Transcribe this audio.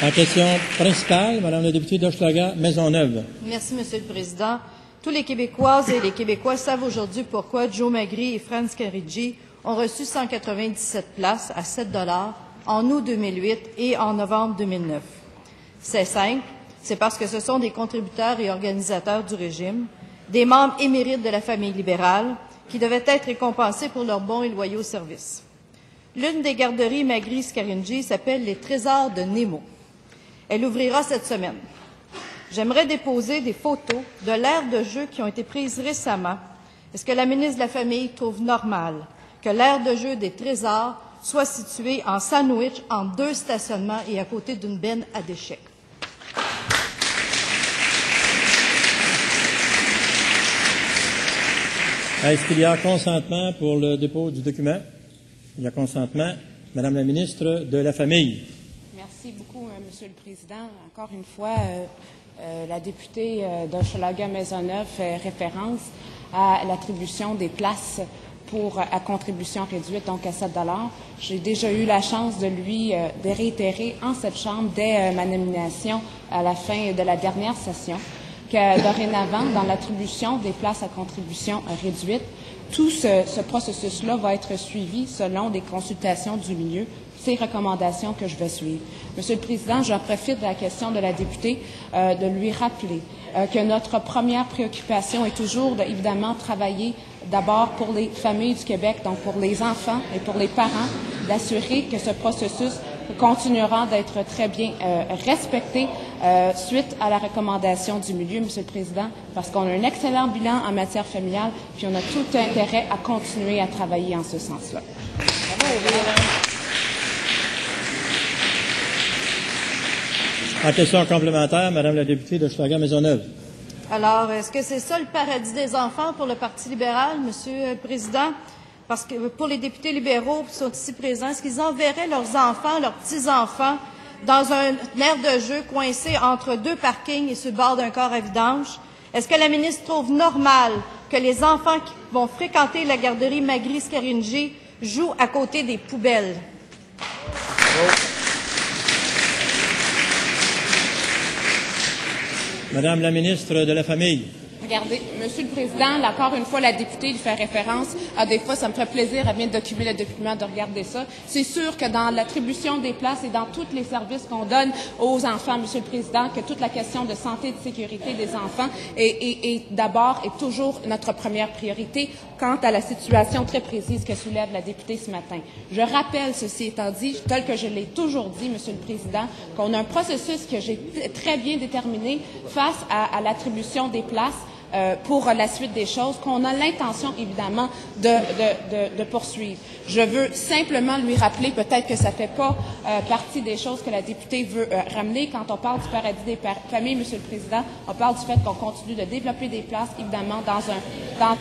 En question principale, Madame la députée d'Hochelaga-Maisonneuve. Merci, Monsieur le Président. Tous les Québécoises et les Québécois savent aujourd'hui pourquoi Joe Magri et Franz Caridji ont reçu 197 places à 7 $ en août 2008 et en novembre 2009. C'est simple, c'est parce que ce sont des contributeurs et organisateurs du régime, des membres émérites de la famille libérale, qui devaient être récompensés pour leurs bons et loyaux services. L'une des garderies Magri-Caridji s'appelle les Trésors de Nemo. Elle ouvrira cette semaine. J'aimerais déposer des photos de l'aire de jeu qui ont été prises récemment. Est-ce que la ministre de la Famille trouve normal que l'aire de jeu des Trésors soit située en sandwich entre 2 stationnements et à côté d'une benne à déchets? Est-ce qu'il y a consentement pour le dépôt du document? Il y a consentement. Madame la ministre de la Famille. Merci beaucoup, Monsieur le Président. Encore une fois, la députée d'Hochelaga-Maisonneuve fait référence à l'attribution des places à contribution réduite, donc à 7 $. J'ai déjà eu la chance de réitérer en cette Chambre dès ma nomination à la fin de la dernière session que dorénavant, dans l'attribution des places à contribution réduite, tout ce processus-là va être suivi selon les consultations du milieu, ces recommandations que je vais suivre. Monsieur le Président, j'en profite de la question de la députée de lui rappeler que notre première préoccupation est toujours, évidemment, travailler d'abord pour les familles du Québec, donc pour les enfants et pour les parents, d'assurer que ce processus continuera d'être très bien respecté suite à la recommandation du milieu, Monsieur le Président, parce qu'on a un excellent bilan en matière familiale, puis on a tout intérêt à continuer à travailler en ce sens-là. En question complémentaire, Madame la députée d'Hochelaga-Maisonneuve. Alors, est-ce que c'est ça le paradis des enfants pour le Parti libéral, Monsieur le Président? Parce que pour les députés libéraux qui sont ici présents, est-ce qu'ils enverraient leurs enfants, leurs petits-enfants, dans un aire de jeu coincé entre 2 parkings et sur le bord d'un corps à vidange? Est-ce que la ministre trouve normal que les enfants qui vont fréquenter la garderie Magri-Caridji jouent à côté des poubelles? Madame la ministre de la Famille. Regardez, Monsieur le Président, encore une fois, la députée lui fait référence. Des fois, ça me ferait plaisir, elle vient de documenter le document, de regarder ça. C'est sûr que dans l'attribution des places et dans tous les services qu'on donne aux enfants, Monsieur le Président, que toute la question de santé et de sécurité des enfants est d'abord et toujours notre première priorité quant à la situation très précise que soulève la députée ce matin. Je rappelle, ceci étant dit, tel que je l'ai toujours dit, Monsieur le Président, qu'on a un processus que j'ai très bien déterminé face à l'attribution des places pour la suite des choses, qu'on a l'intention, évidemment, de poursuivre. Je veux simplement lui rappeler, peut-être que ça ne fait pas partie des choses que la députée veut ramener. Quand on parle du paradis des familles, Monsieur le Président, on parle du fait qu'on continue de développer des places, évidemment, dans